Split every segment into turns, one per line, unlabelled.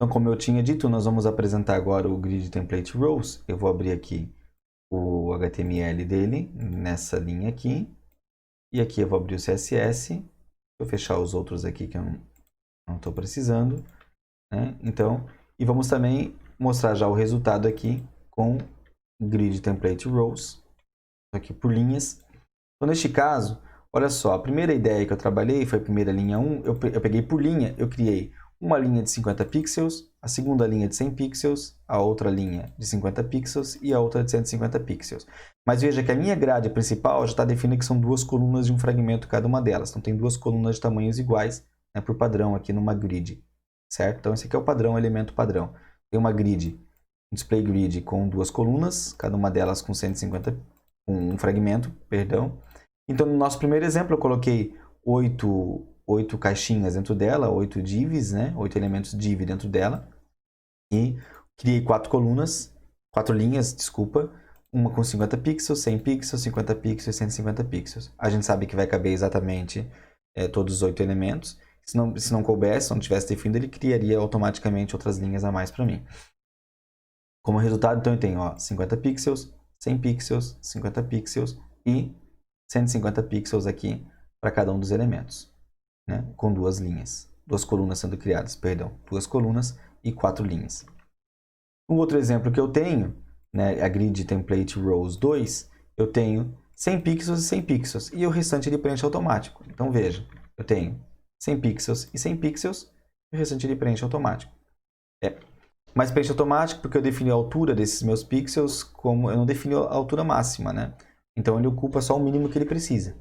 Então, como eu tinha dito, nós vamos apresentar agora o Grid Template Rows. Eu vou abrir aqui o HTML dele, nessa linha aqui. E aqui eu vou abrir o CSS. Vou fechar os outros aqui que eu não estou precisando, né? Então, e vamos também mostrar já o resultado aqui com Grid Template Rows, aqui por linhas. Então, neste caso, olha só, a primeira ideia que eu trabalhei foi a primeira linha 1, eu peguei por linha, eu criei uma linha de 50 pixels, a segunda linha de 100 pixels, a outra linha de 50 pixels e a outra de 150 pixels. Mas veja que a minha grade principal já está definida que são duas colunas de um fragmento cada uma delas. Então tem duas colunas de tamanhos iguais, né, por padrão aqui numa grid, certo? Então esse aqui é o padrão, elemento padrão. Tem uma grid, um display grid com duas colunas, cada uma delas com 150, um fragmento, perdão. Então no nosso primeiro exemplo eu coloquei 8 caixinhas dentro dela, 8 divs, né? 8 elementos div dentro dela. E criei 4 colunas, 4 linhas, desculpa. Uma com 50 pixels, 100 pixels, 50 pixels e 150 pixels. A gente sabe que vai caber exatamente todos os 8 elementos. Se não coubesse, se não tivesse definido, ele criaria automaticamente outras linhas a mais para mim. Como resultado, então eu tenho 50 pixels, 100 pixels, 50 pixels e 150 pixels aqui para cada um dos elementos, né? Com duas linhas, duas colunas sendo criadas, perdão, duas colunas e 4 linhas. Um outro exemplo que eu tenho, né, a Grid Template Rows 2, eu tenho 100 pixels e 100 pixels e o restante ele preenche automático. Então veja, eu tenho 100 pixels e 100 pixels e o restante ele preenche automático. Mas preenche automático porque eu defini a altura desses meus pixels como eu não defini a altura máxima, né? Então ele ocupa só o mínimo que ele precisa,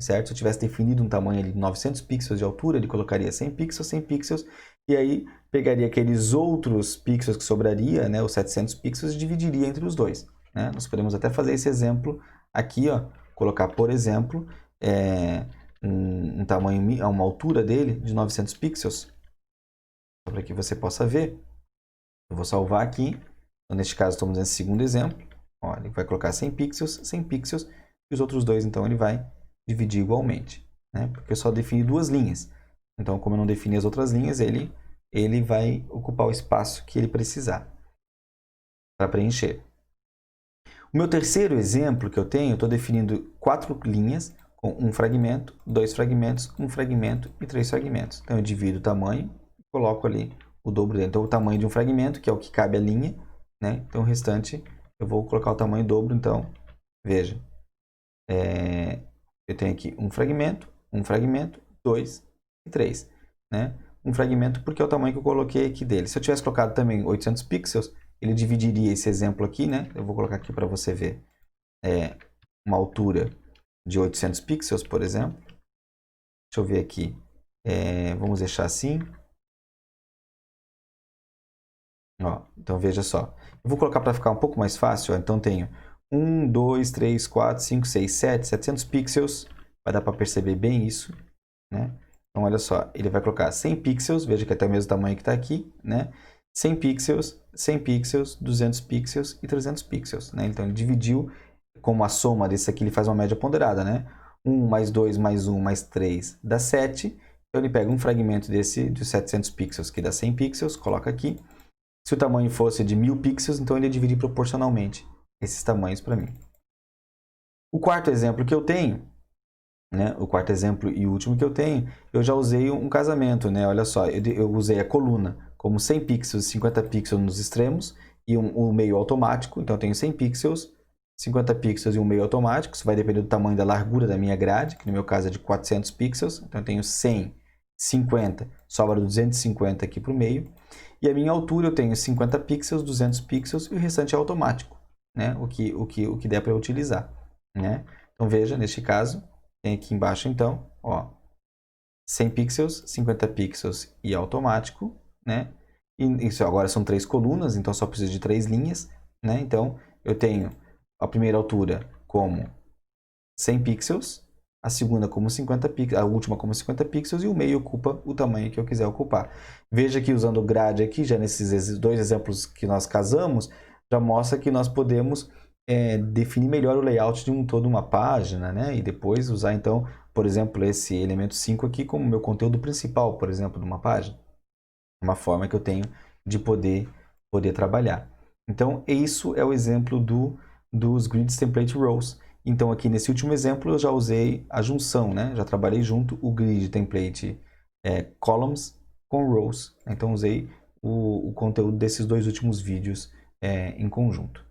certo? Se eu tivesse definido um tamanho ali de 900 pixels de altura, ele colocaria 100 pixels, 100 pixels, e aí pegaria aqueles outros pixels que sobraria, né, os 700 pixels, e dividiria entre os dois, né? Nós podemos até fazer esse exemplo aqui, colocar, por exemplo, um tamanho, uma altura dele de 900 pixels, para que você possa ver. Eu vou salvar aqui. Então, neste caso, estamos nesse segundo exemplo. Ele vai colocar 100 pixels, 100 pixels, e os outros dois, então, ele vai dividir igualmente, né? Porque eu só defini duas linhas. Então, como eu não defini as outras linhas, ele vai ocupar o espaço que ele precisar para preencher. O meu terceiro exemplo que eu tenho, eu estou definindo 4 linhas com um fragmento, 2 fragmentos, um fragmento e 3 fragmentos. Então, eu divido o tamanho e coloco ali o dobro dentro. Então, o tamanho de um fragmento, que é o que cabe a linha, né? Então, o restante eu vou colocar o tamanho dobro. Então, veja, eu tenho aqui um fragmento, 2 e 3, né? Um fragmento porque é o tamanho que eu coloquei aqui dele. Se eu tivesse colocado também 800 pixels, ele dividiria esse exemplo aqui, né? Eu vou colocar aqui para você ver uma altura de 800 pixels, por exemplo. Deixa eu ver aqui. Vamos deixar assim. Então veja só. Eu vou colocar para ficar um pouco mais fácil. Então tenho 1, 2, 3, 4, 5, 6, 7, 700 pixels. Vai dar para perceber bem isso, né? Então olha só, ele vai colocar 100 pixels, veja que é até o mesmo tamanho que está aqui, né? 100 pixels, 100 pixels, 200 pixels e 300 pixels, né? Então ele dividiu como a soma desse aqui, ele faz uma média ponderada, né? 1 mais 2 mais 1 mais 3 dá 7. Então ele pega um fragmento desse de 700 pixels que dá 100 pixels, coloca aqui. Se o tamanho fosse de 1000 pixels, então ele ia dividir proporcionalmente esses tamanhos para mim. O quarto exemplo que eu tenho, né? O quarto exemplo e último que eu tenho, eu já usei um casamento, né? Olha só, eu usei a coluna como 100 pixels e 50 pixels nos extremos e um meio automático. Então eu tenho 100 pixels, 50 pixels e um meio automático. Isso vai depender do tamanho da largura da minha grade, que no meu caso é de 400 pixels. Então eu tenho 100, 50, sobra 250 aqui para o meio. E a minha altura eu tenho 50 pixels, 200 pixels e o restante é automático, né? O que der para eu utilizar, né? Então veja, neste caso, tem aqui embaixo então, 100 pixels, 50 pixels e automático, né? E isso agora são 3 colunas, então só preciso de 3 linhas, né? Então eu tenho a primeira altura como 100 pixels, a segunda como 50 pixels, a última como 50 pixels e o meio ocupa o tamanho que eu quiser ocupar. Veja que usando o grade aqui, já nesses dois exemplos que nós casamos, já mostra que nós podemos definir melhor o layout de toda uma página, né? E depois usar então, por exemplo, esse elemento 5 aqui como meu conteúdo principal, por exemplo, de uma página. Uma forma que eu tenho de poder trabalhar. Então, isso é o exemplo dos Grids Template Rows. Então, aqui nesse último exemplo, eu já usei a junção, né? Já trabalhei junto o Grid Template Columns com Rows. Então, usei o conteúdo desses dois últimos vídeos em conjunto.